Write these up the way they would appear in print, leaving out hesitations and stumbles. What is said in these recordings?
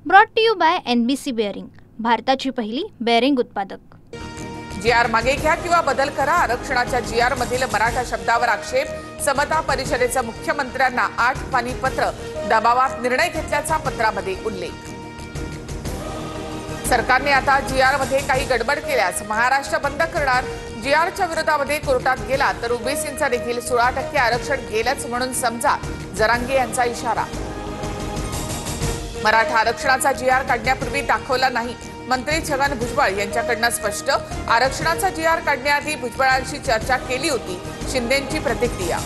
Brought to you by NBC bearing, भारताची पहिली bearing उत्पादक। GR मागे घ्या किंवा बदल करा, आरक्षणाच्या GR मधील मराठा शब्दावर आक्षेप। समता परिषदेचं मुख्यमंत्र्यांना 8 पानी पत्र, दबावात निर्णय घेतल्याचा पत्रामध्ये उल्लेख। सरकारने आता GR मध्ये काही गडबड केल्यास महाराष्ट्र बंद करणार। GRच्या विरोधामध्ये कोर्टात गेला तर ओबीसींचा देखील 16% आरक्षण गेलंच म्हणून समजा, जरांगे यांचा इशारा। मराठा आरक्षणाचा GR काढण्यापूर्वी दाखवला नाही, मंत्री छगन भुजबळ यांच्याकडून स्पष्ट। आरक्षणाचा GR काढण्याआधी भुजबळांशी चर्चा केली होती, शिंदेंची प्रतिक्रिया।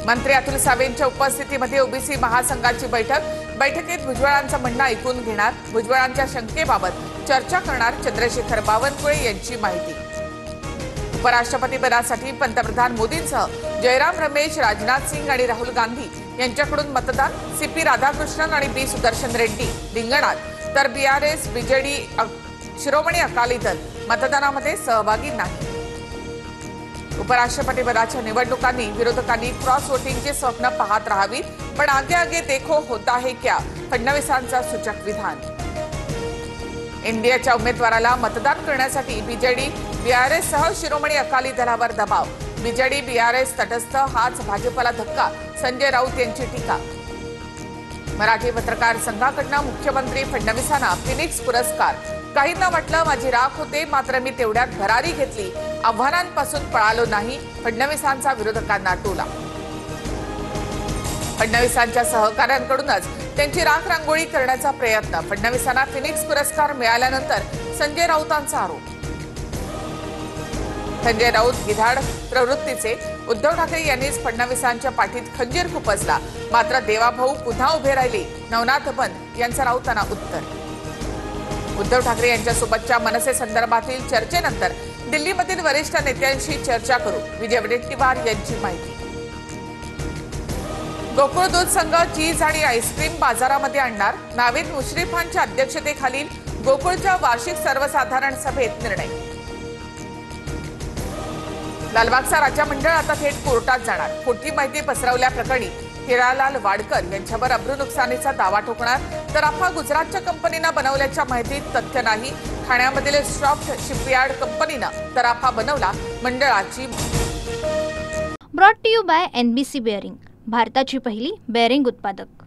मंत्री अतुल सावेंच्या उपस्थितीमध्ये ओबीसी महासंघाची बैठकीत भुजबळांचं म्हणणं ऐकून घेणार, भुजबळांच्या शंकेबाबत चर्चा करणार। चंद्रशेखर बावनकुळे यांची माहिती। उपराष्ट्रपती पदासाठी पंतप्रधान मोदींसह जयराम रमेश, राजनाथ सिंग आणि राहुल गांधी यांच्याकडून मतदान। CP राधाकृष्णन आणि B सुदर्शन रेड्डी रिंगणात, तर BRS, BJD, शिरोमणी अकाली दल मतदानामध्ये सहभागी नाही। उपराष्ट्रपती पदाच्या निवडणुकांनी विरोधकांनी क्रॉस वोटिंगचे स्वप्न पाहत राहावीत, पण आगे आगे देखो होता है क्या, फडणवीसांचा सूचक विधान। इंडियाच्या उमेदवाराला मतदान करण्यासाठी BJD, BRS सह शिरोमणी अकाली दलावर दबाव। BJD, BRS तटस्थ, हाच भाजपला धक्का, संजय राऊत यांची टीका। मराठी पत्रकार संघाकडून मुख्यमंत्री फडणवीसांना फिनिक्स पुरस्कार। काहींना वाटलं माझी राख होते, मात्र मी तेवढ्यात भरारी घेतली, आव्हानांपासून पळालो नाही, फडणवीसांचा विरोधकांना टोला। फडणवीसांच्या सहकाऱ्यांकडूनच त्यांची राख रांगोळी करण्याचा प्रयत्न, फडणवीसांना फिनिक्स पुरस्कार मिळाल्यानंतर संजय राऊतांचा आरोप। संजय राऊत गिधाड प्रवृत्तीचे, उद्धव ठाकरे यांनीच फडणवीसांच्या पाठीत खंजीर खुपसला, मात्र देवाभाऊ पुन्हा उभे राहिले, नवनाथ बंद यांचं राऊतांना उत्तर। उद्धव ठाकरे यांच्यासोबतच्या मनसे संदर्भातील चर्चेनंतर दिल्लीमधील वरिष्ठ नेत्यांशी चर्चा करू, विजय वडेट्टीवार यांची माहिती। गोकुळ दूध संघ चीज आणि आईस्क्रीम बाजारामध्ये आणणार, नावेद मुश्रीफांच्या अध्यक्षतेखालील गोकुळच्या वार्षिक सर्वसाधारण सभेत निर्णय। लालबागचा राजा मंडळ आता थेट कोर्टात जाणार, खोटी माहिती पसरवल्याप्रकरणी हिरालाल वाडकर यांच्यावर अब्रू नुकसानीचा दावा ठोकणार। तराफा गुजरातच्या कंपनीनं बनवल्याच्या माहितीत तथ्य नाही, ठाण्यामधील सॉफ्ट शिपयार्ड कंपनीनं तराफा बनवला, मंडळाची। Brought to you by NBC bearing, भारताची पहिली बेअरिंग उत्पादक।